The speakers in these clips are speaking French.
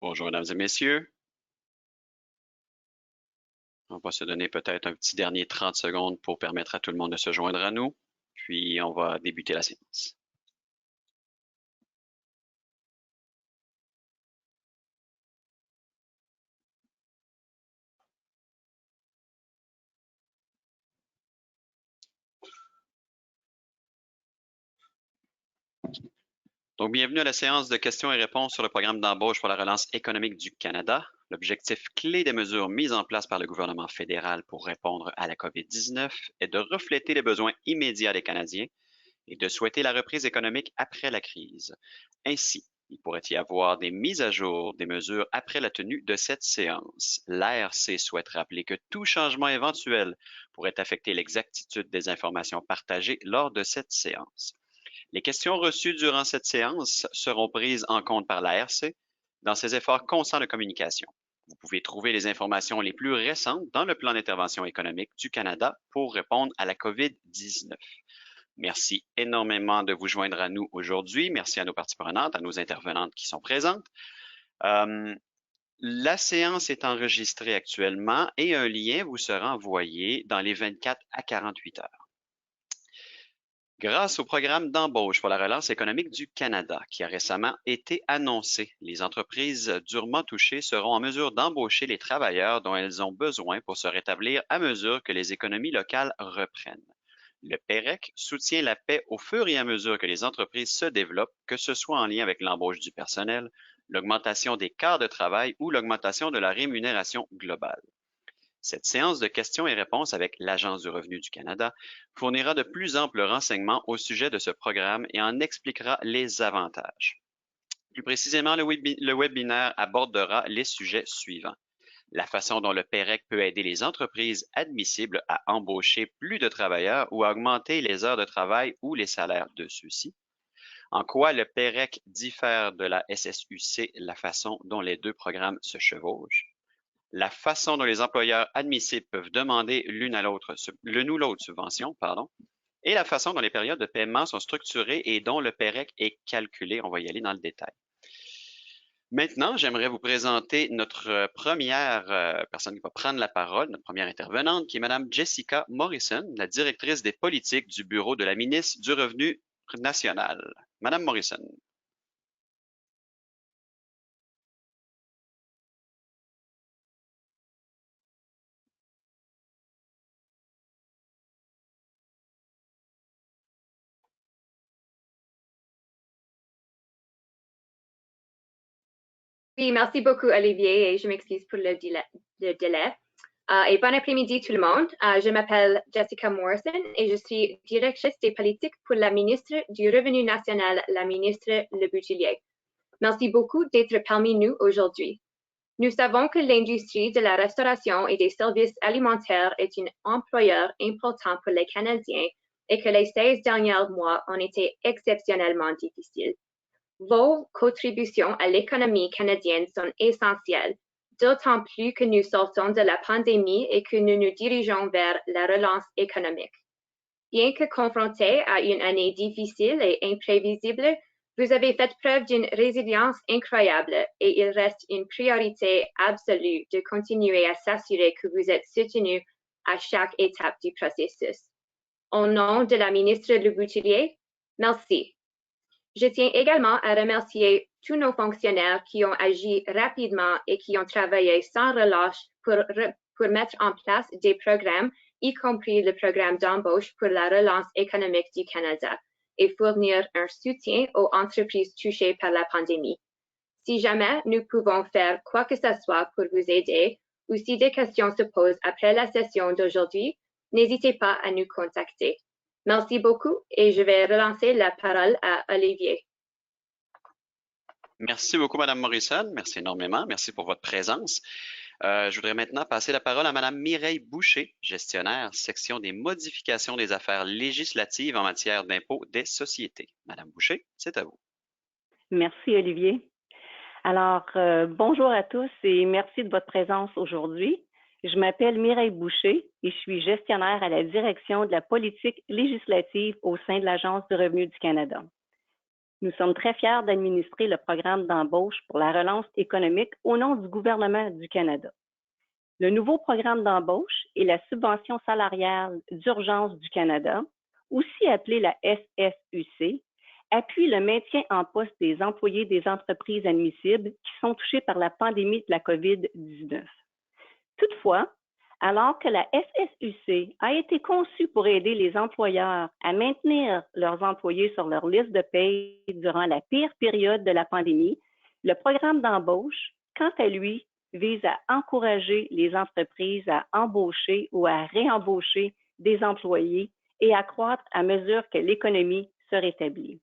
Bonjour, mesdames et messieurs. On va se donner peut-être un petit dernier 30 secondes pour permettre à tout le monde de se joindre à nous, puis on va débuter la séance. Donc, bienvenue à la séance de questions et réponses sur le programme d'embauche pour la relance économique du Canada. L'objectif clé des mesures mises en place par le gouvernement fédéral pour répondre à la COVID-19 est de refléter les besoins immédiats des Canadiens et de souhaiter la reprise économique après la crise. Ainsi, il pourrait y avoir des mises à jour des mesures après la tenue de cette séance. L'ARC souhaite rappeler que tout changement éventuel pourrait affecter l'exactitude des informations partagées lors de cette séance. Les questions reçues durant cette séance seront prises en compte par l'ARC dans ses efforts constants de communication. Vous pouvez trouver les informations les plus récentes dans le plan d'intervention économique du Canada pour répondre à la COVID-19. Merci énormément de vous joindre à nous aujourd'hui. Merci à nos parties prenantes, à nos intervenantes qui sont présentes. La séance est enregistrée actuellement et un lien vous sera envoyé dans les 24 à 48 heures. Grâce au programme d'embauche pour la relance économique du Canada, qui a récemment été annoncé, les entreprises durement touchées seront en mesure d'embaucher les travailleurs dont elles ont besoin pour se rétablir à mesure que les économies locales reprennent. Le PEREC soutient la paix au fur et à mesure que les entreprises se développent, que ce soit en lien avec l'embauche du personnel, l'augmentation des quarts de travail ou l'augmentation de la rémunération globale. Cette séance de questions et réponses avec l'Agence du revenu du Canada fournira de plus amples renseignements au sujet de ce programme et en expliquera les avantages. Plus précisément, le webinaire abordera les sujets suivants. La façon dont le PEREC peut aider les entreprises admissibles à embaucher plus de travailleurs ou à augmenter les heures de travail ou les salaires de ceux-ci. En quoi le PEREC diffère de la SSUC, la façon dont les deux programmes se chevauchent. La façon dont les employeurs admissibles peuvent demander l'une ou l'autre subvention, et la façon dont les périodes de paiement sont structurées et dont le PEREC est calculé. On va y aller dans le détail. Maintenant, j'aimerais vous présenter notre première personne qui va prendre la parole, notre première intervenante, qui est Madame Jessica Morrison, la directrice des politiques du Bureau de la ministre du Revenu national. Madame Morrison. Oui, merci beaucoup, Olivier, et je m'excuse pour le délai. Et bon après-midi, tout le monde. Je m'appelle Jessica Morrison et je suis directrice des politiques pour la ministre du Revenu national, la ministre Leboutillier. Merci beaucoup d'être parmi nous aujourd'hui. Nous savons que l'industrie de la restauration et des services alimentaires est un employeur important pour les Canadiens et que les 16 derniers mois ont été exceptionnellement difficiles. Vos contributions à l'économie canadienne sont essentielles, d'autant plus que nous sortons de la pandémie et que nous nous dirigeons vers la relance économique. Bien que confrontés à une année difficile et imprévisible, vous avez fait preuve d'une résilience incroyable et il reste une priorité absolue de continuer à s'assurer que vous êtes soutenus à chaque étape du processus. Au nom de la ministre Leboutillier, merci. Je tiens également à remercier tous nos fonctionnaires qui ont agi rapidement et qui ont travaillé sans relâche pour mettre en place des programmes, y compris le programme d'embauche pour la relance économique du Canada, et fournir un soutien aux entreprises touchées par la pandémie. Si jamais nous pouvons faire quoi que ce soit pour vous aider, ou si des questions se posent après la session d'aujourd'hui, n'hésitez pas à nous contacter. Merci beaucoup et je vais relancer la parole à Olivier. Merci beaucoup, Madame Morrison. Merci énormément. Merci pour votre présence. Je voudrais maintenant passer la parole à Madame Mireille Boucher, gestionnaire, section des modifications des affaires législatives en matière d'impôt des sociétés. Madame Boucher, c'est à vous. Merci, Olivier. Alors, bonjour à tous et merci de votre présence aujourd'hui. Je m'appelle Mireille Boucher et je suis gestionnaire à la direction de la politique législative au sein de l'Agence du revenu du Canada. Nous sommes très fiers d'administrer le programme d'embauche pour la relance économique au nom du gouvernement du Canada. Le nouveau programme d'embauche et la subvention salariale d'urgence du Canada, aussi appelée la SSUC, appuie le maintien en poste des employés des entreprises admissibles qui sont touchés par la pandémie de la COVID-19. Toutefois, alors que la SSUC a été conçue pour aider les employeurs à maintenir leurs employés sur leur liste de paie durant la pire période de la pandémie, le programme d'embauche, quant à lui, vise à encourager les entreprises à embaucher ou à réembaucher des employés et à croître à mesure que l'économie se rétablit.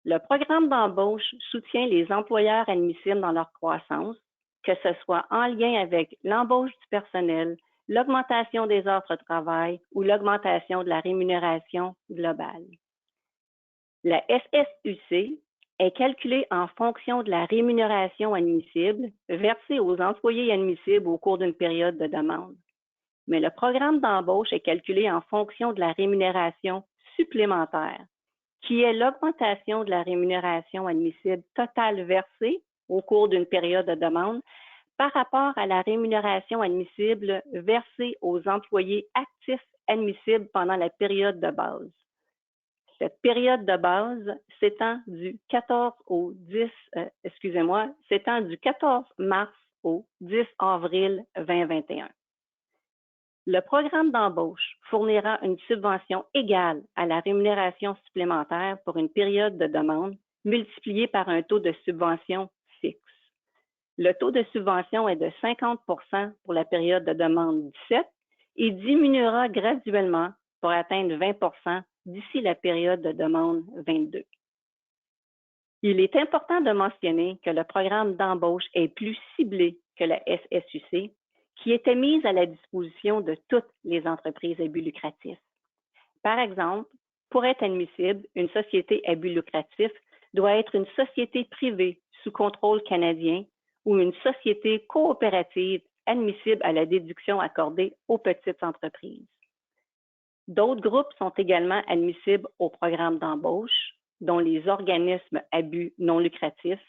Le programme d'embauche soutient les employeurs admissibles dans leur croissance, que ce soit en lien avec l'embauche du personnel, l'augmentation des heures de travail ou l'augmentation de la rémunération globale. La SSUC est calculée en fonction de la rémunération admissible versée aux employés admissibles au cours d'une période de demande. Mais le programme d'embauche est calculé en fonction de la rémunération supplémentaire, qui est l'augmentation de la rémunération admissible totale versée au cours d'une période de demande par rapport à la rémunération admissible versée aux employés actifs admissibles pendant la période de base. Cette période de base s'étend du 14 mars au 10 avril 2021. Le programme d'embauche fournira une subvention égale à la rémunération supplémentaire pour une période de demande multipliée par un taux de subvention fixe. Le taux de subvention est de 50 pour la période de demande 17 et diminuera graduellement pour atteindre 20 d'ici la période de demande 22. Il est important de mentionner que le programme d'embauche est plus ciblé que la SSUC, qui était mise à la disposition de toutes les entreprises à but lucratif. Par exemple, pour être admissible, une société à but lucratif doit être une société privée sous contrôle canadien ou une société coopérative admissible à la déduction accordée aux petites entreprises. D'autres groupes sont également admissibles au programme d'embauche, dont les organismes à but non lucratif,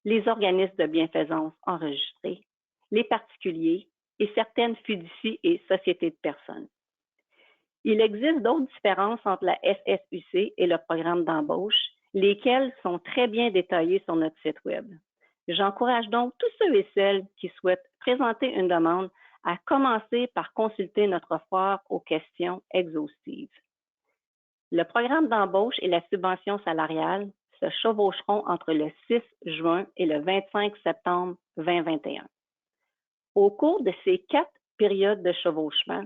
les organismes de bienfaisance enregistrés, les particuliers et certaines fiducies et sociétés de personnes. Il existe d'autres différences entre la SSUC et le programme d'embauche, lesquelles sont très bien détaillées sur notre site Web. J'encourage donc tous ceux et celles qui souhaitent présenter une demande à commencer par consulter notre foire aux questions exhaustives. Le programme d'embauche et la subvention salariale se chevaucheront entre le 6 juin et le 25 septembre 2021. Au cours de ces 4 périodes de chevauchement,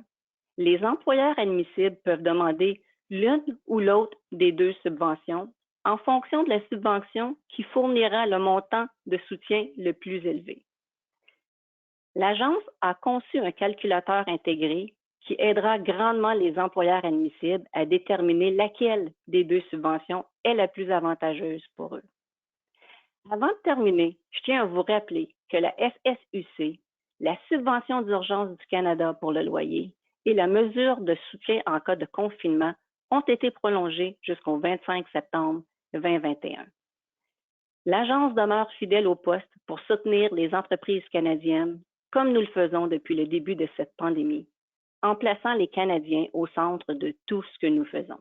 les employeurs admissibles peuvent demander l'une ou l'autre des 2 subventions en fonction de la subvention qui fournira le montant de soutien le plus élevé. L'Agence a conçu un calculateur intégré qui aidera grandement les employeurs admissibles à déterminer laquelle des 2 subventions est la plus avantageuse pour eux. Avant de terminer, je tiens à vous rappeler que la SSUC, la subvention d'urgence du Canada pour le loyer et la mesure de soutien en cas de confinement ont été prolongées jusqu'au 25 septembre 2021. L'Agence demeure fidèle au poste pour soutenir les entreprises canadiennes, comme nous le faisons depuis le début de cette pandémie, en plaçant les Canadiens au centre de tout ce que nous faisons.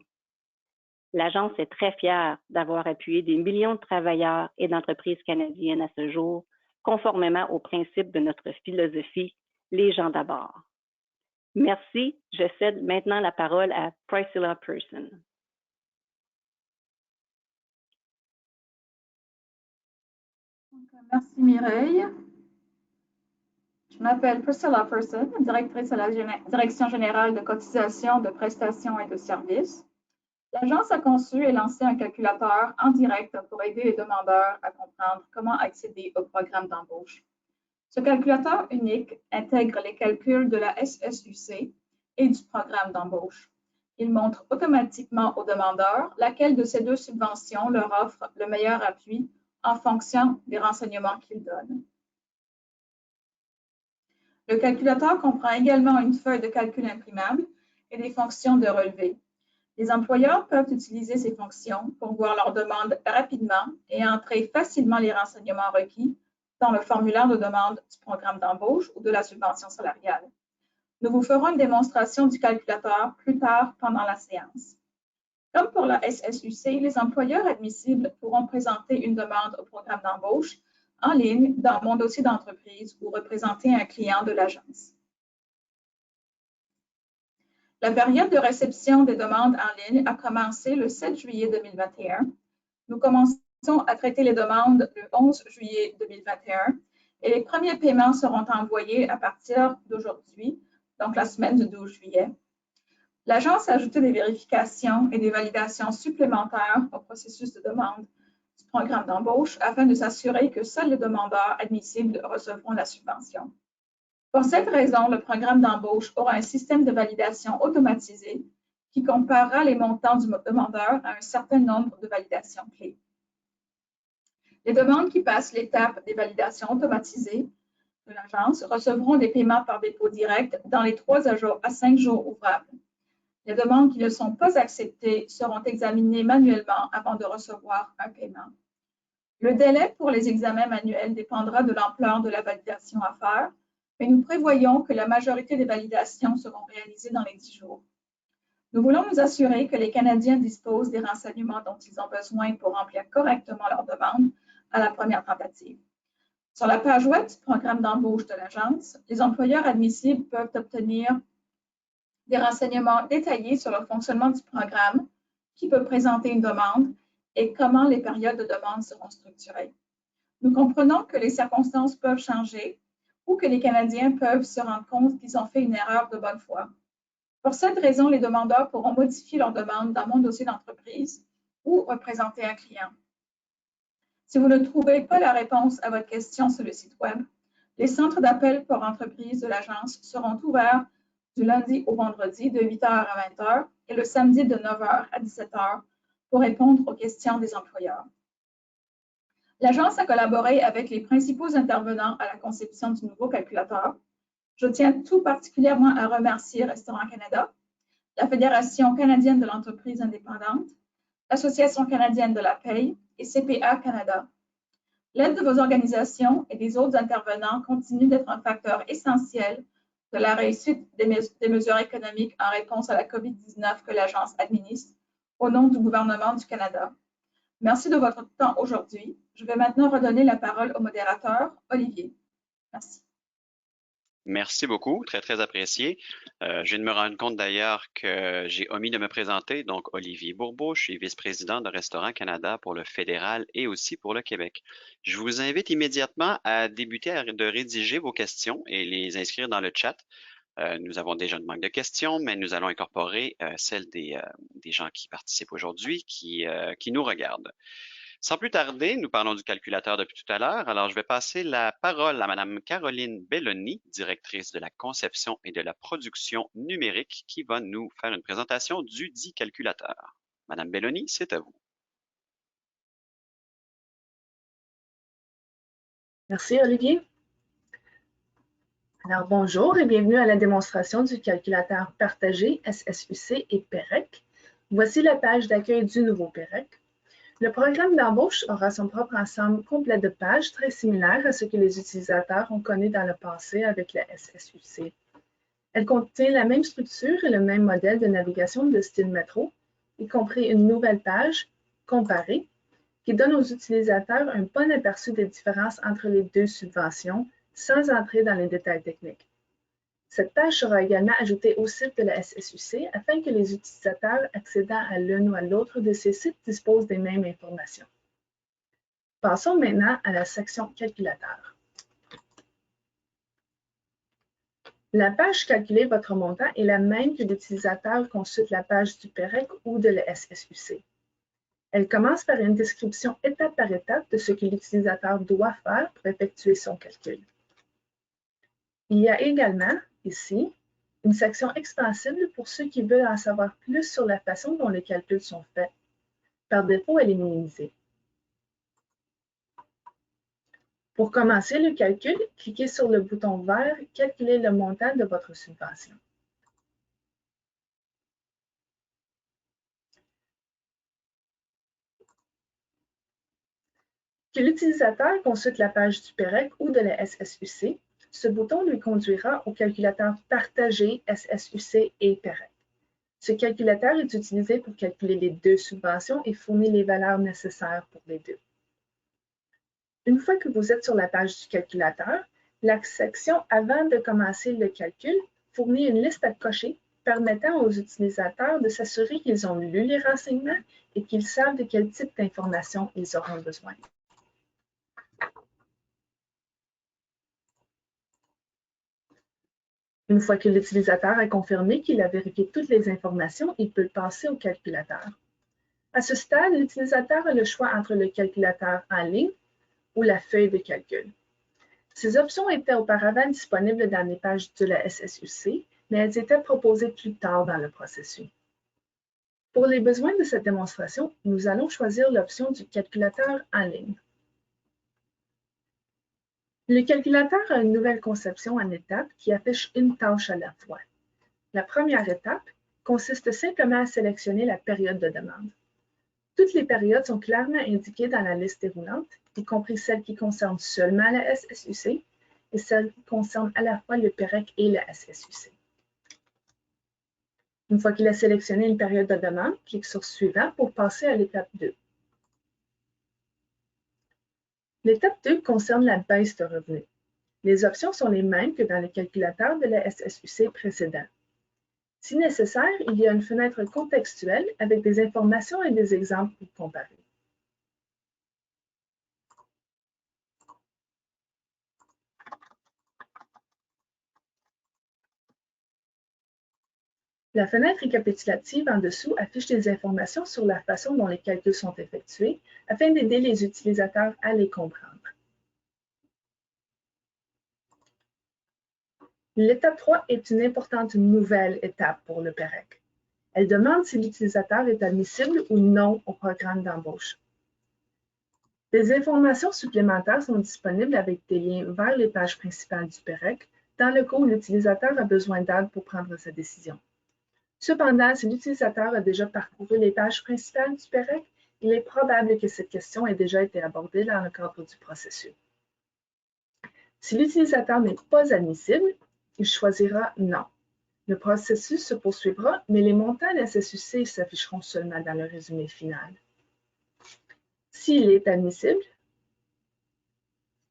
L'Agence est très fière d'avoir appuyé des millions de travailleurs et d'entreprises canadiennes à ce jour, conformément aux principes de notre philosophie « Les gens d'abord ». Merci. Je cède maintenant la parole à Priscilla Person. Merci Mireille. Je m'appelle Priscilla Person, directrice à la Direction générale de cotisation, de prestations et de services. L'Agence a conçu et lancé un calculateur en direct pour aider les demandeurs à comprendre comment accéder au programme d'embauche. Ce calculateur unique intègre les calculs de la SSUC et du programme d'embauche. Il montre automatiquement aux demandeurs laquelle de ces 2 subventions leur offre le meilleur appui en fonction des renseignements qu'ils donnent. Le calculateur comprend également une feuille de calcul imprimable et des fonctions de relevé. Les employeurs peuvent utiliser ces fonctions pour voir leurs demandes rapidement et entrer facilement les renseignements requis dans le formulaire de demande du programme d'embauche ou de la subvention salariale. Nous vous ferons une démonstration du calculateur plus tard pendant la séance. Comme pour la SSUC, les employeurs admissibles pourront présenter une demande au programme d'embauche en ligne dans Mon dossier d'entreprise ou représenter un client de l'agence. La période de réception des demandes en ligne a commencé le 7 juillet 2021. Nous commençons à traiter les demandes le 11 juillet 2021 et les premiers paiements seront envoyés à partir d'aujourd'hui, donc la semaine du 12 juillet. L'agence a ajouté des vérifications et des validations supplémentaires au processus de demande du programme d'embauche afin de s'assurer que seuls les demandeurs admissibles recevront la subvention. Pour cette raison, le programme d'embauche aura un système de validation automatisé qui comparera les montants du demandeur à un certain nombre de validations clés. Les demandes qui passent l'étape des validations automatisées de l'agence recevront des paiements par dépôt direct dans les 3 à 5 jours ouvrables. Les demandes qui ne sont pas acceptées seront examinées manuellement avant de recevoir un paiement. Le délai pour les examens manuels dépendra de l'ampleur de la validation à faire, mais nous prévoyons que la majorité des validations seront réalisées dans les 10 jours. Nous voulons nous assurer que les Canadiens disposent des renseignements dont ils ont besoin pour remplir correctement leur demande à la première tentative. Sur la page web du programme d'embauche de l'agence, les employeurs admissibles peuvent obtenir des renseignements détaillés sur le fonctionnement du programme, qui peut présenter une demande et comment les périodes de demande seront structurées. Nous comprenons que les circonstances peuvent changer ou que les Canadiens peuvent se rendre compte qu'ils ont fait une erreur de bonne foi. Pour cette raison, les demandeurs pourront modifier leur demande dans Mon dossier d'entreprise ou représenter un client. Si vous ne trouvez pas la réponse à votre question sur le site web, les centres d'appel pour entreprises de l'agence seront ouverts du lundi au vendredi de 8h à 20h et le samedi de 9h à 17h pour répondre aux questions des employeurs. L'agence a collaboré avec les principaux intervenants à la conception du nouveau calculateur. Je tiens tout particulièrement à remercier Restaurant Canada, la Fédération canadienne de l'entreprise indépendante, l'Association canadienne de la paye et CPA Canada. L'aide de vos organisations et des autres intervenants continue d'être un facteur essentiel de la réussite des mesures économiques en réponse à la COVID-19 que l'agence administre au nom du gouvernement du Canada. Merci de votre temps aujourd'hui. Je vais maintenant redonner la parole au modérateur, Olivier. Merci. Merci beaucoup, très, très apprécié. Je viens de me rendre compte d'ailleurs que j'ai omis de me présenter. Donc, Olivier Bourbeau, je suis vice-président de Restaurant Canada pour le fédéral et aussi pour le Québec. Je vous invite immédiatement à débuter de rédiger vos questions et les inscrire dans le chat. Nous avons déjà une banque de questions, mais nous allons incorporer celles des gens qui participent aujourd'hui, qui nous regardent. Sans plus tarder, nous parlons du calculateur depuis tout à l'heure. Alors, je vais passer la parole à Madame Caroline Belloni, directrice de la conception et de la production numérique, qui va nous faire une présentation du dit calculateur. Madame Belloni, c'est à vous. Merci, Olivier. Alors, bonjour et bienvenue à la démonstration du calculateur partagé SSUC et PEREC. Voici la page d'accueil du nouveau PEREC. Le programme d'embauche aura son propre ensemble complet de pages très similaire à ce que les utilisateurs ont connu dans le passé avec la SSUC. Elle contient la même structure et le même modèle de navigation de style métro, y compris une nouvelle page, Comparer, qui donne aux utilisateurs un bon aperçu des différences entre les deux subventions, sans entrer dans les détails techniques. Cette page sera également ajoutée au site de la SSUC afin que les utilisateurs accédant à l'un ou à l'autre de ces sites disposent des mêmes informations. Passons maintenant à la section calculateur. La page Calculer votre montant est la même que l'utilisateur consulte la page du PEREC ou de la SSUC. Elle commence par une description étape par étape de ce que l'utilisateur doit faire pour effectuer son calcul. Il y a également, ici, une section extensible pour ceux qui veulent en savoir plus sur la façon dont les calculs sont faits. Par défaut, elle est minimisée. Pour commencer le calcul, cliquez sur le bouton vert « Calculer le montant de votre subvention ». Que l'utilisateur consulte la page du PEREC ou de la SSUC, ce bouton lui conduira au calculateur partagé SSUC et PEREC. Ce calculateur est utilisé pour calculer les deux subventions et fournir les valeurs nécessaires pour les deux. Une fois que vous êtes sur la page du calculateur, la section « Avant de commencer le calcul » fournit une liste à cocher permettant aux utilisateurs de s'assurer qu'ils ont lu les renseignements et qu'ils savent de quel type d'informations ils auront besoin. Une fois que l'utilisateur a confirmé qu'il a vérifié toutes les informations, il peut passer au calculateur. À ce stade, l'utilisateur a le choix entre le calculateur en ligne ou la feuille de calcul. Ces options étaient auparavant disponibles dans les pages de la SSUC, mais elles étaient proposées plus tard dans le processus. Pour les besoins de cette démonstration, nous allons choisir l'option du calculateur en ligne. Le calculateur a une nouvelle conception en étapes qui affiche une tâche à la fois. La première étape consiste simplement à sélectionner la période de demande. Toutes les périodes sont clairement indiquées dans la liste déroulante, y compris celles qui concernent seulement la SSUC et celles qui concernent à la fois le PEREC et la SSUC. Une fois qu'il a sélectionné une période de demande, clique sur « Suivant » pour passer à l'étape 2. L'étape 2 concerne la baisse de revenus. Les options sont les mêmes que dans le calculateur de la SSUC précédent. Si nécessaire, il y a une fenêtre contextuelle avec des informations et des exemples pour comparer. La fenêtre récapitulative en dessous affiche des informations sur la façon dont les calculs sont effectués afin d'aider les utilisateurs à les comprendre. L'étape 3 est une importante nouvelle étape pour le PEREC. Elle demande si l'utilisateur est admissible ou non au programme d'embauche. Des informations supplémentaires sont disponibles avec des liens vers les pages principales du PEREC dans le cas où l'utilisateur a besoin d'aide pour prendre sa décision. Cependant, si l'utilisateur a déjà parcouru les pages principales du PEREC, il est probable que cette question ait déjà été abordée dans le cadre du processus. Si l'utilisateur n'est pas admissible, il choisira « Non ». Le processus se poursuivra, mais les montants de la SSUC s'afficheront seulement dans le résumé final. S'il est admissible,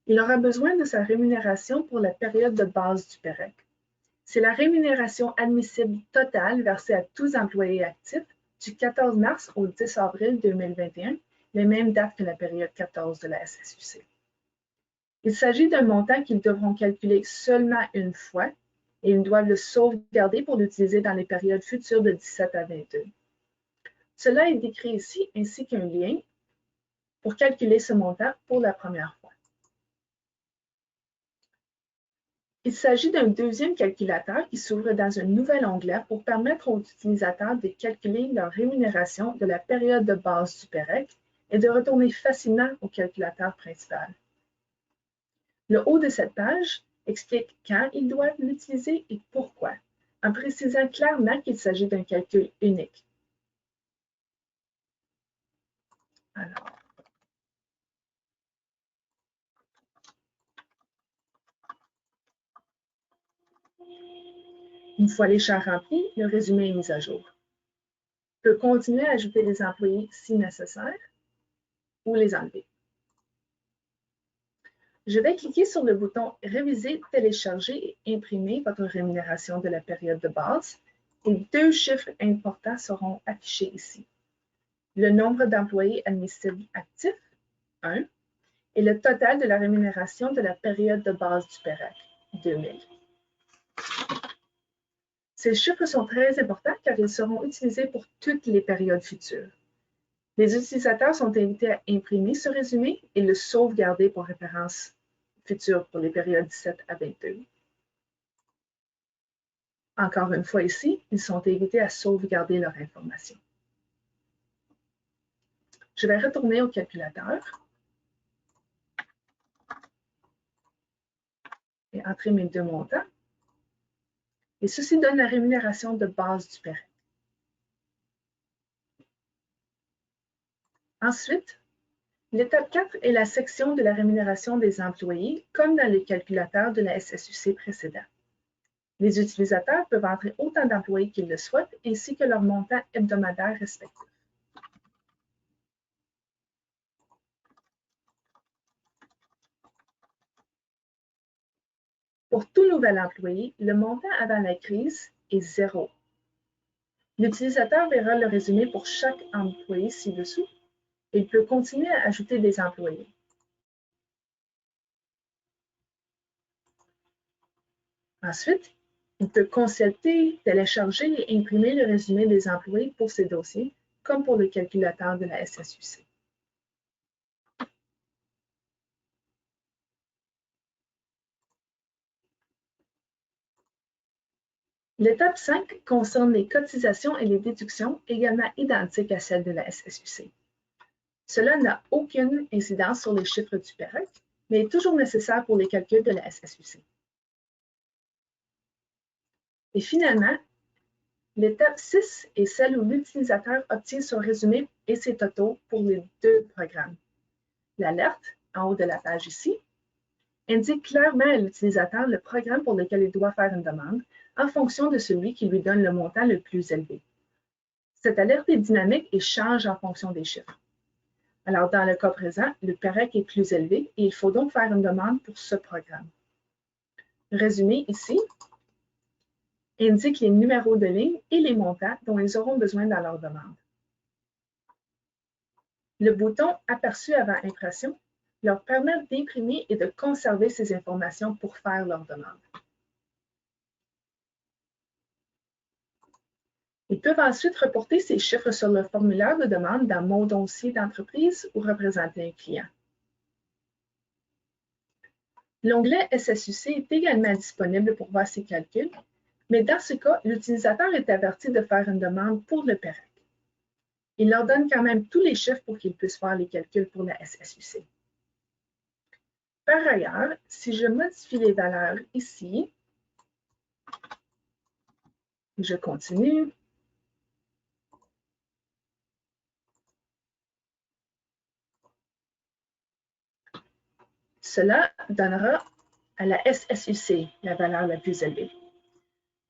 il aura besoin de sa rémunération pour la période de base du PEREC. C'est la rémunération admissible totale versée à tous employés actifs du 14 mars au 10 avril 2021, les mêmes dates que la période 14 de la SSUC. Il s'agit d'un montant qu'ils devront calculer seulement une fois et ils doivent le sauvegarder pour l'utiliser dans les périodes futures de 17 à 22. Cela est décrit ici ainsi qu'un lien pour calculer ce montant pour la première fois. Il s'agit d'un deuxième calculateur qui s'ouvre dans un nouvel onglet pour permettre aux utilisateurs de calculer leur rémunération de la période de base du PEREC et de retourner facilement au calculateur principal. Le haut de cette page explique quand ils doivent l'utiliser et pourquoi, en précisant clairement qu'il s'agit d'un calcul unique. Alors, une fois les champs remplis, le résumé est mis à jour. On peut continuer à ajouter des employés si nécessaire ou les enlever. Je vais cliquer sur le bouton « Réviser, télécharger et imprimer votre rémunération de la période de base » et deux chiffres importants seront affichés ici. Le nombre d'employés admissibles actifs, 1, et le total de la rémunération de la période de base du PEREC, 2000. Ces chiffres sont très importants car ils seront utilisés pour toutes les périodes futures. Les utilisateurs sont invités à imprimer ce résumé et le sauvegarder pour référence future pour les périodes 17 à 22. Encore une fois ici, ils sont invités à sauvegarder leur information. Je vais retourner au calculateur et entrer mes deux montants. Et ceci donne la rémunération de base du PEREC. Ensuite, L'étape 4 est la section de la rémunération des employés, comme dans les calculateurs de la SSUC précédent. Les utilisateurs peuvent entrer autant d'employés qu'ils le souhaitent, ainsi que leur montant hebdomadaire respectif. Pour tout nouvel employé, le montant avant la crise est 0. L'utilisateur verra le résumé pour chaque employé ci-dessous et il peut continuer à ajouter des employés. Ensuite, il peut consulter, télécharger et imprimer le résumé des employés pour ces dossiers, comme pour le calculateur de la SSUC. L'étape 5 concerne les cotisations et les déductions, également identiques à celles de la SSUC. Cela n'a aucune incidence sur les chiffres du PEREC, mais est toujours nécessaire pour les calculs de la SSUC. Et finalement, l'étape 6 est celle où l'utilisateur obtient son résumé et ses totaux pour les deux programmes. L'alerte, en haut de la page ici, indique clairement à l'utilisateur le programme pour lequel il doit faire une demande en fonction de celui qui lui donne le montant le plus élevé. Cette alerte est dynamique et change en fonction des chiffres. Alors, dans le cas présent, le PEREC est plus élevé et il faut donc faire une demande pour ce programme. Résumé ici indique les numéros de ligne et les montants dont ils auront besoin dans leur demande. Le bouton aperçu avant impression leur permet d'imprimer et de conserver ces informations pour faire leur demande. Ils peuvent ensuite reporter ces chiffres sur le formulaire de demande dans Mon dossier d'entreprise ou représenter un client. L'onglet SSUC est également disponible pour voir ces calculs, mais dans ce cas, l'utilisateur est averti de faire une demande pour le PEREC. Il leur donne quand même tous les chiffres pour qu'ils puissent faire les calculs pour la SSUC. Par ailleurs, si je modifie les valeurs ici, je continue, cela donnera à la SSUC la valeur la plus élevée.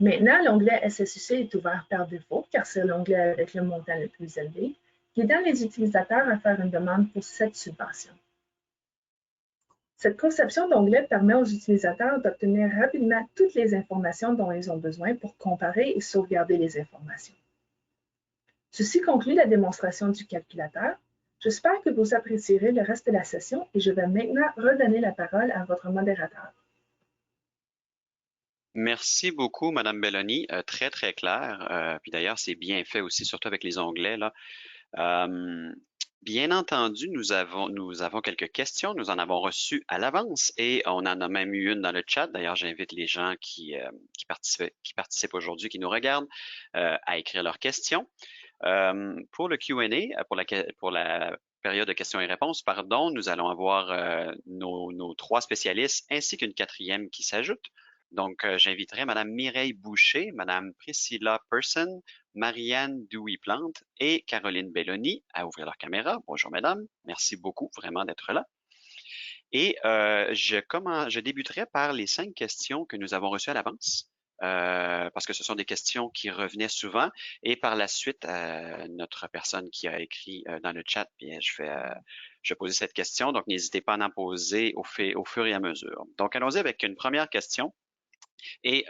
Maintenant, l'onglet SSUC est ouvert par défaut, car c'est l'onglet avec le montant le plus élevé, qui aide les utilisateurs à faire une demande pour cette subvention. Cette conception d'onglet permet aux utilisateurs d'obtenir rapidement toutes les informations dont ils ont besoin pour comparer et sauvegarder les informations. Ceci conclut la démonstration du calculateur. J'espère que vous apprécierez le reste de la session et je vais maintenant redonner la parole à votre modérateur. Merci beaucoup, Madame Belloni. Très, très clair. Puis d'ailleurs, c'est bien fait aussi, surtout avec les onglets, là. Bien entendu, nous avons quelques questions. Nous en avons reçu à l'avance et on en a même eu une dans le chat. D'ailleurs, j'invite les gens qui participent aujourd'hui, qui nous regardent, à écrire leurs questions. Pour le Q&A, pour la période de questions et réponses, pardon, nous allons avoir nos trois spécialistes ainsi qu'une quatrième qui s'ajoute. Donc, j'inviterai Madame Mireille Boucher, Madame Priscilla Person, Marianne Douy-Plante et Caroline Belloni à ouvrir leur caméra. Bonjour, Mesdames. Merci beaucoup vraiment d'être là. Et je débuterai par les 5 questions que nous avons reçues à l'avance. Parce que ce sont des questions qui revenaient souvent. Et par la suite, notre personne qui a écrit dans le chat, bien, je vais poser cette question. Donc, n'hésitez pas à en poser au fur et à mesure. Donc, allons-y avec une première question. Et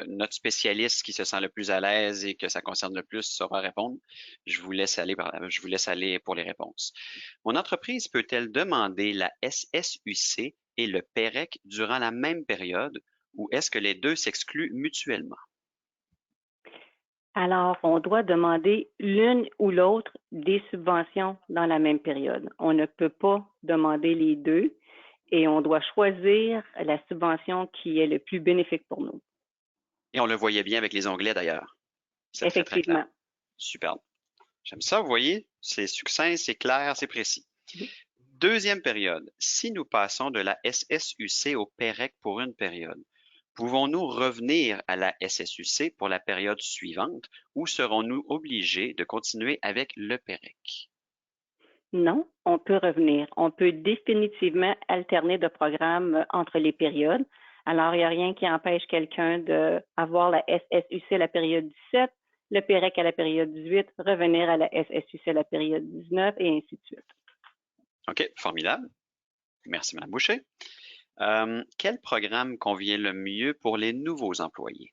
notre spécialiste qui se sent le plus à l'aise et que ça concerne le plus saura répondre. Je vous laisse aller pour les réponses. Mon entreprise peut-elle demander la SSUC et le PEREC durant la même période ou est-ce que les deux s'excluent mutuellement? Alors, on doit demander l'une ou l'autre des subventions dans la même période. On ne peut pas demander les deux et on doit choisir la subvention qui est le plus bénéfique pour nous. Et on le voyait bien avec les onglets d'ailleurs. Effectivement. Très, très clair. Superbe. J'aime ça, vous voyez, c'est succinct, c'est clair, c'est précis. Deuxième période, si nous passons de la SSUC au PEREC pour une période, pouvons-nous revenir à la SSUC pour la période suivante ou serons-nous obligés de continuer avec le PEREC? Non, on peut revenir. On peut définitivement alterner de programme entre les périodes. Alors, il n'y a rien qui empêche quelqu'un d'avoir la SSUC à la période 17, le PEREC à la période 18, revenir à la SSUC à la période 19 et ainsi de suite. OK, formidable. Merci, Mme Boucher. Quel programme convient le mieux pour les nouveaux employés?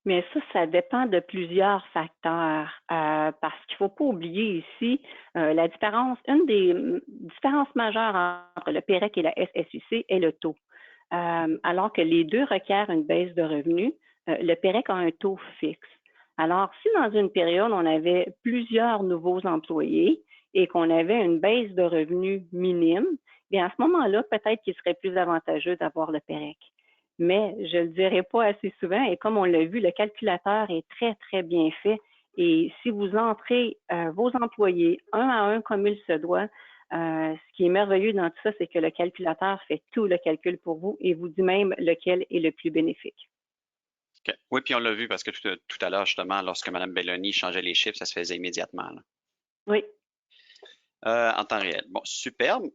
Mais ça dépend de plusieurs facteurs parce qu'il ne faut pas oublier ici la différence. Une des différences majeures entre le PEREC et la SSUC est le taux. Alors que les deux requièrent une baisse de revenus, le PEREC a un taux fixe. Alors, si dans une période, on avait plusieurs nouveaux employés et qu'on avait une baisse de revenus minime, bien à ce moment-là, peut-être qu'il serait plus avantageux d'avoir le PEREC. Mais je ne le dirai pas assez souvent et comme on l'a vu, le calculateur est très, très bien fait. Et si vous entrez vos employés un à un comme il se doit, ce qui est merveilleux dans tout ça, c'est que le calculateur fait tout le calcul pour vous et vous dit même lequel est le plus bénéfique. Okay. Oui, puis on l'a vu parce que tout à l'heure, justement, lorsque Mme Belloni changeait les chiffres, ça se faisait immédiatement. Là. Oui. En temps réel. Bon, superbe.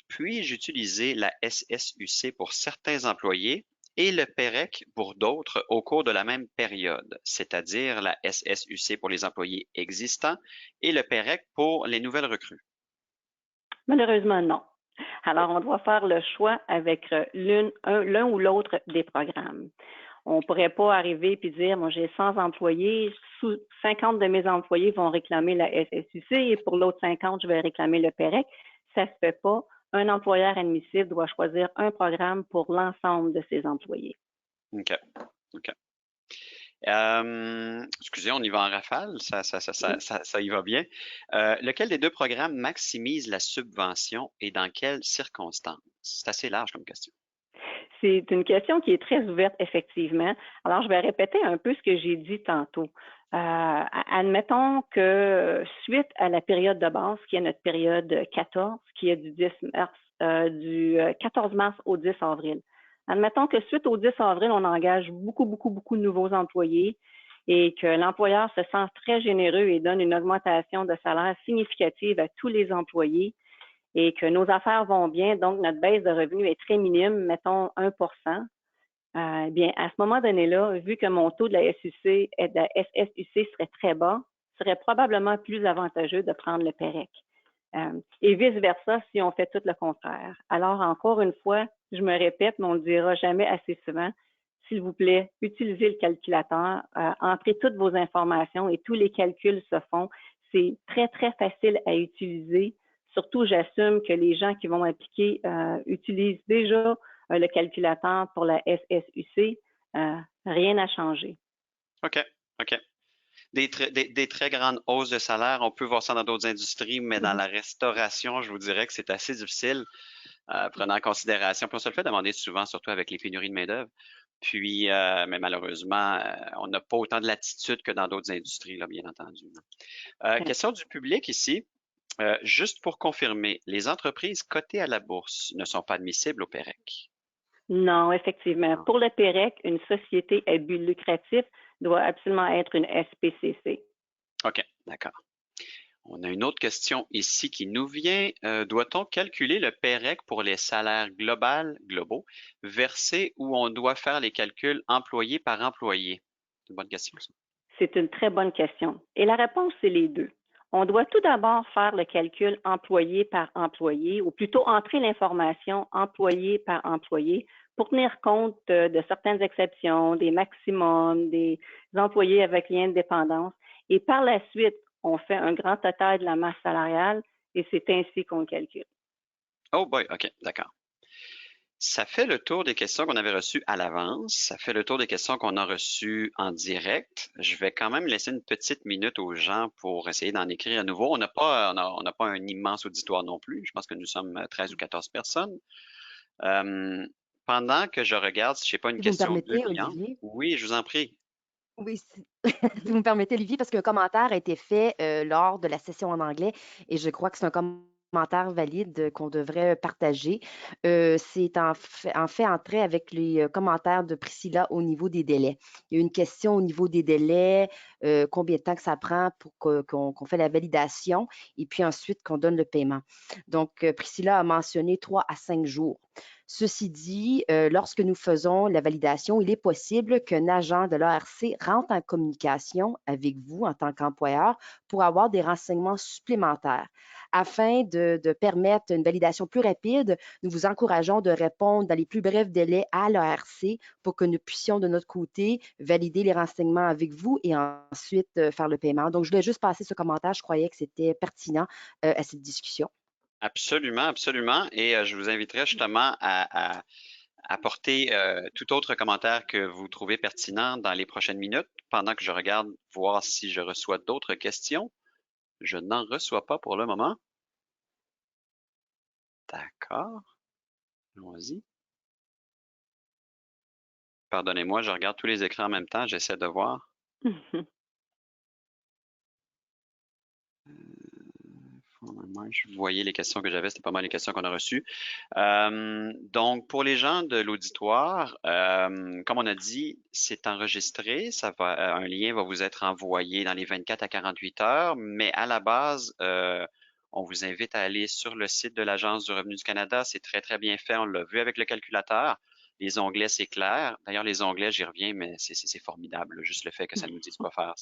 Puis-je utiliser la SSUC pour certains employés et le PEREC pour d'autres au cours de la même période, c'est-à-dire la SSUC pour les employés existants et le PEREC pour les nouvelles recrues? Malheureusement, non. Alors, on doit faire le choix avec l'un ou l'autre des programmes. On ne pourrait pas arriver et dire, moi, j'ai 100 employés, 50 de mes employés vont réclamer la SSUC et pour l'autre 50, je vais réclamer le PEREC. Ça ne se fait pas. Un employeur admissible doit choisir un programme pour l'ensemble de ses employés. OK. Excusez, on y va en rafale, ça y va bien. Lequel des deux programmes maximise la subvention et dans quelles circonstances? C'est assez large comme question. C'est une question qui est très ouverte, effectivement. Alors, je vais répéter un peu ce que j'ai dit tantôt. Admettons que suite à la période de base, qui est notre période 14, qui est du 14 mars au 10 avril. Admettons que suite au 10 avril, on engage beaucoup de nouveaux employés et que l'employeur se sent très généreux et donne une augmentation de salaire significative à tous les employés et que nos affaires vont bien, donc notre baisse de revenus est très minime, mettons 1 bien, à ce moment donné-là, vu que mon taux de la SSUC serait très bas, serait probablement plus avantageux de prendre le PEREC. Et vice-versa si on fait tout le contraire. Alors, encore une fois, je me répète, mais on ne le dira jamais assez souvent, s'il vous plaît, utilisez le calculateur, entrez toutes vos informations et tous les calculs se font. C'est très, très facile à utiliser. Surtout, j'assume que les gens qui vont appliquer utilisent déjà le calculateur pour la SSUC. Rien n'a changé. OK. Des très grandes hausses de salaire, on peut voir ça dans d'autres industries, mais dans la restauration, je vous dirais que c'est assez difficile, prenant en considération. Puis on se le fait demander souvent, surtout avec les pénuries de main-d'œuvre. Puis, mais malheureusement, on n'a pas autant de latitude que dans d'autres industries, là, bien entendu. Question du public ici. Juste pour confirmer, les entreprises cotées à la bourse ne sont pas admissibles au PEREC? Non, effectivement. Pour le PEREC, une société à but lucratif doit absolument être une SPCC. OK, d'accord. On a une autre question ici qui nous vient. Doit-on calculer le PEREC pour les salaires globaux versés ou on doit faire les calculs employé par employé? C'est une bonne question, ça. C'est une très bonne question. Et la réponse, c'est les deux. On doit tout d'abord faire le calcul employé par employé, ou plutôt entrer l'information employé par employé pour tenir compte de certaines exceptions, des maximums, des employés avec lien de dépendance. Et par la suite, on fait un grand total de la masse salariale et c'est ainsi qu'on le calcule. Oh boy, OK, d'accord. Ça fait le tour des questions qu'on avait reçues à l'avance. Ça fait le tour des questions qu'on a reçues en direct. Je vais quand même laisser une petite minute aux gens pour essayer d'en écrire à nouveau. On n'a pas un immense auditoire non plus. Je pense que nous sommes 13 ou 14 personnes. Pendant que je regarde si je n'ai pas une question. Vous me permettez, Olivier? Oui, je vous en prie. Oui, si si vous me permettez, Olivier, parce qu'un commentaire a été fait lors de la session en anglais et je crois que c'est un commentaire commentaires valides qu'on devrait partager. C'est en fait entrer avec les commentaires de Priscilla au niveau des délais. Il y a une question au niveau des délais, combien de temps que ça prend pour qu'on fait la validation et puis ensuite qu'on donne le paiement. Donc, Priscilla a mentionné 3 à 5 jours. Ceci dit, lorsque nous faisons la validation, il est possible qu'un agent de l'ARC rentre en communication avec vous en tant qu'employeur pour avoir des renseignements supplémentaires. Afin de permettre une validation plus rapide, nous vous encourageons de répondre dans les plus brefs délais à l'ARC pour que nous puissions de notre côté valider les renseignements avec vous et ensuite faire le paiement. Donc, je voulais juste passer ce commentaire. Je croyais que c'était pertinent à cette discussion. Absolument, absolument. Et je vous inviterai justement à apporter tout autre commentaire que vous trouvez pertinent dans les prochaines minutes, pendant que je regarde voir si je reçois d'autres questions. Je n'en reçois pas pour le moment. D'accord. Allons-y. Pardonnez-moi, je regarde tous les écrans en même temps, j'essaie de voir. Je voyais les questions que j'avais, c'était pas mal les questions qu'on a reçues. Donc, pour les gens de l'auditoire, comme on a dit, c'est enregistré. Un lien va vous être envoyé dans les 24 à 48 heures, mais à la base, on vous invite à aller sur le site de l'Agence du revenu du Canada. C'est très, très bien fait. On l'a vu avec le calculateur. Les onglets, c'est clair. D'ailleurs, les onglets, j'y reviens, mais c'est formidable. Juste le fait que ça nous dise quoi faire.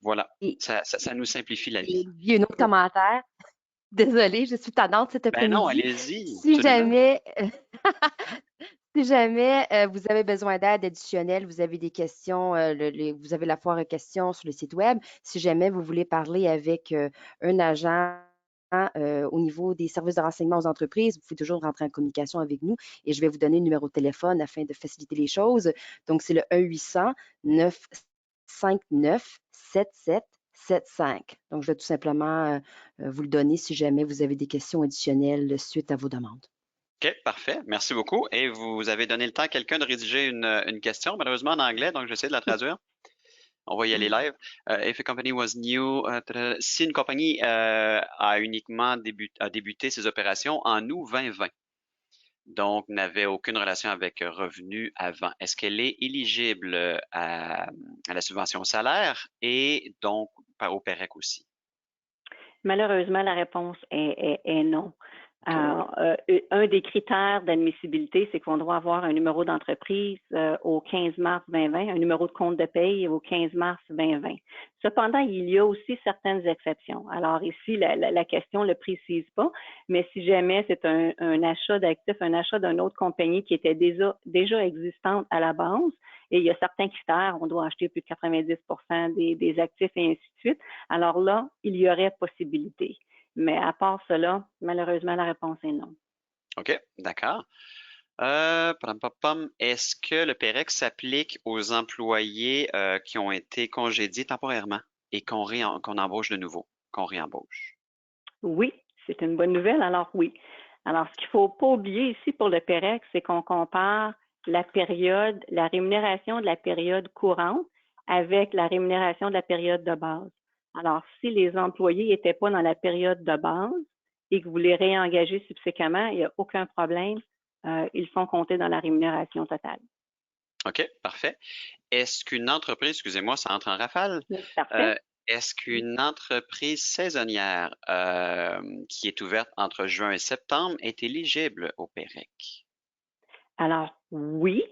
Voilà, Et, ça nous simplifie la vie. il y a un autre commentaire. Désolée, je suis tannante cet Ben non, après-midi. allez-y, Si absolument. jamais, si jamais vous avez besoin d'aide additionnelle, vous avez des questions, vous avez la foire à questions sur le site web. Si jamais vous voulez parler avec un agent au niveau des services de renseignement aux entreprises, vous pouvez toujours rentrer en communication avec nous et je vais vous donner le numéro de téléphone afin de faciliter les choses. Donc, c'est le 1-800-959-7775. Donc, je vais tout simplement vous le donner si jamais vous avez des questions additionnelles suite à vos demandes. OK, parfait. Merci beaucoup. Et vous avez donné le temps à quelqu'un de rédiger une question, malheureusement en anglais, donc j'essaie de la traduire. On va y aller live. If a company was new, si une compagnie a uniquement débuté ses opérations en août 2020, donc n'avait aucune relation avec revenu avant, est-ce qu'elle est éligible à la subvention salaire et donc au PEREC aussi? Malheureusement, la réponse est non. Alors, un des critères d'admissibilité, c'est qu'on doit avoir un numéro d'entreprise au 15 mars 2020, un numéro de compte de paye au 15 mars 2020. Cependant, il y a aussi certaines exceptions. Alors ici, la question ne le précise pas, mais si jamais c'est un achat d'actifs, un achat d'une autre compagnie qui était déjà existante à la base, et il y a certains critères, on doit acheter plus de 90% des actifs et ainsi de suite. Alors là, il y aurait possibilité. Mais à part cela, malheureusement, la réponse est non. OK, d'accord. Est-ce que le PEREC s'applique aux employés qui ont été congédiés temporairement et qu'on embauche de nouveau, qu'on réembauche? Oui, c'est une bonne nouvelle. Alors oui. Alors, ce qu'il ne faut pas oublier ici pour le PEREC, c'est qu'on compare la rémunération de la période courante avec la rémunération de la période de base. Alors, si les employés n'étaient pas dans la période de base et que vous les réengagez subséquemment, il n'y a aucun problème. Ils sont comptés dans la rémunération totale. OK, parfait. Est-ce qu'une entreprise, excusez-moi, ça entre en rafale? Parfait. Est-ce qu'une entreprise saisonnière qui est ouverte entre juin et septembre est éligible au PEREC? Alors, oui,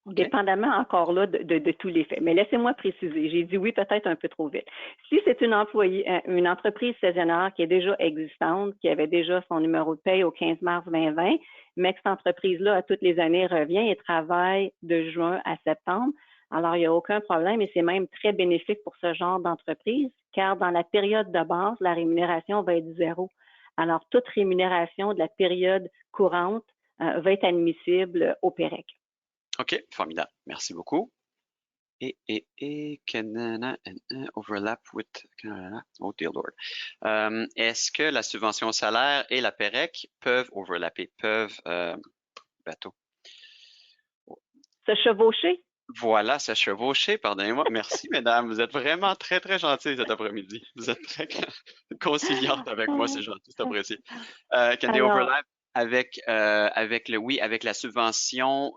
Okay. dépendamment encore là de tous les faits. Mais laissez-moi préciser. J'ai dit oui peut-être un peu trop vite. Si c'est une entreprise saisonnière qui est déjà existante, qui avait déjà son numéro de paye au 15 mars 2020, mais que cette entreprise-là, à toutes les années, revient et travaille de juin à septembre, alors il n'y a aucun problème et c'est même très bénéfique pour ce genre d'entreprise, car dans la période de base, la rémunération va être 0. Alors, toute rémunération de la période courante va être admissible au PEREC. OK, formidable. Merci beaucoup. Can overlap with Canada? Oh dear Lord. Est-ce que la subvention salaire et la PEREC peuvent overlapper, se chevaucher? Voilà, c'est chevauché, pardonnez-moi. Merci, mesdames. Vous êtes vraiment très, très gentilles cet après-midi. Vous êtes très conciliantes avec moi, c'est gentil, c'est apprécié. Can they Alors, overlap avec, avec la subvention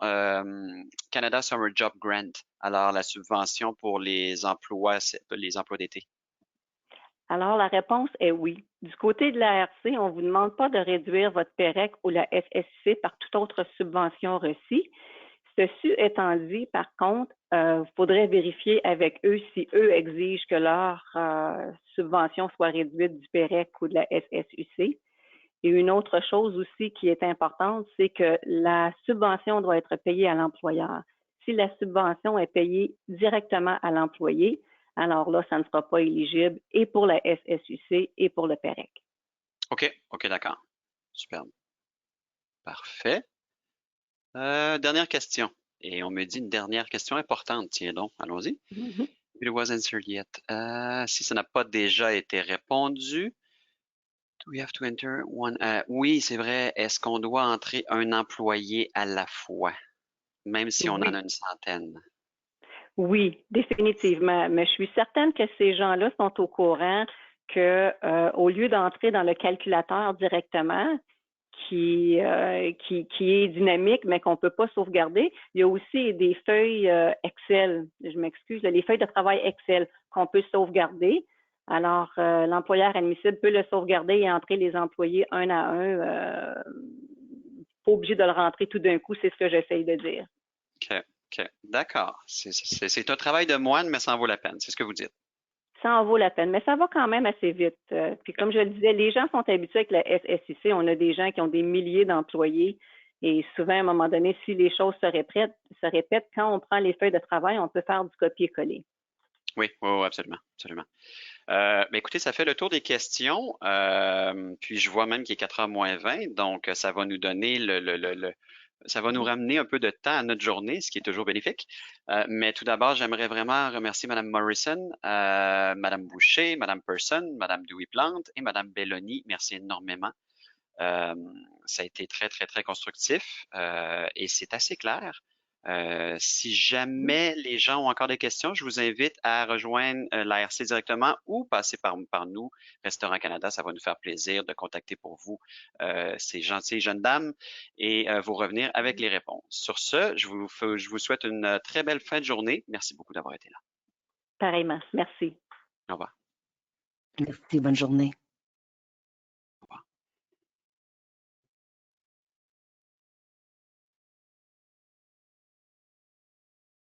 Canada Summer Job Grant? Alors, la subvention pour les emplois d'été. Alors, la réponse est oui. Du côté de la RC, on ne vous demande pas de réduire votre PEREC ou la FSUC par toute autre subvention reçue. Ceci étant dit, par contre, il faudrait vérifier avec eux si eux exigent que leur subvention soit réduite du PEREC ou de la FSUC. Et une autre chose aussi qui est importante, c'est que la subvention doit être payée à l'employeur. Si la subvention est payée directement à l'employé, alors là, ça ne sera pas éligible et pour la FSUC et pour le PEREC. OK, d'accord. Superbe. Parfait. Dernière question. Et on me dit une dernière question importante. Tiens donc, allons-y. It wasn't answered yet. Si ça n'a pas déjà été répondu, do we have to enter one? Oui, c'est vrai. Est-ce qu'on doit entrer un employé à la fois, même si on en a une centaine? Oui, définitivement. Mais je suis certaine que ces gens-là sont au courant que au lieu d'entrer dans le calculateur directement, qui est dynamique, mais qu'on ne peut pas sauvegarder, il y a aussi des feuilles Excel, je m'excuse, les feuilles de travail Excel qu'on peut sauvegarder. Alors, l'employeur admissible peut le sauvegarder et entrer les employés un à un. Pas obligé de le rentrer tout d'un coup, c'est ce que j'essaye de dire. OK. D'accord. C'est un travail de moine, mais ça en vaut la peine. C'est ce que vous dites. Ça en vaut la peine, mais ça va quand même assez vite. Puis comme je le disais, les gens sont habitués avec la FSUC. On a des gens qui ont des milliers d'employés et souvent, à un moment donné, si les choses se répètent, quand on prend les feuilles de travail, on peut faire du copier-coller. Oui, absolument. Mais écoutez, ça fait le tour des questions. Puis je vois même qu'il est 4h moins 20, donc ça va nous donner ça va nous ramener un peu de temps à notre journée, ce qui est toujours bénéfique. Mais tout d'abord, j'aimerais vraiment remercier Mme Morrison, Mme Boucher, Mme Person, Mme Dewey-Plante et Mme Belloni. Merci énormément. Ça a été très, très, très constructif et c'est assez clair. Si jamais les gens ont encore des questions, je vous invite à rejoindre l'ARC directement ou passer par nous, Restaurant Canada. Ça va nous faire plaisir de contacter pour vous ces gentilles jeunes dames et vous revenir avec les réponses. Sur ce, je vous souhaite une très belle fin de journée. Merci beaucoup d'avoir été là. Pareillement. Merci. Au revoir. Merci, bonne journée.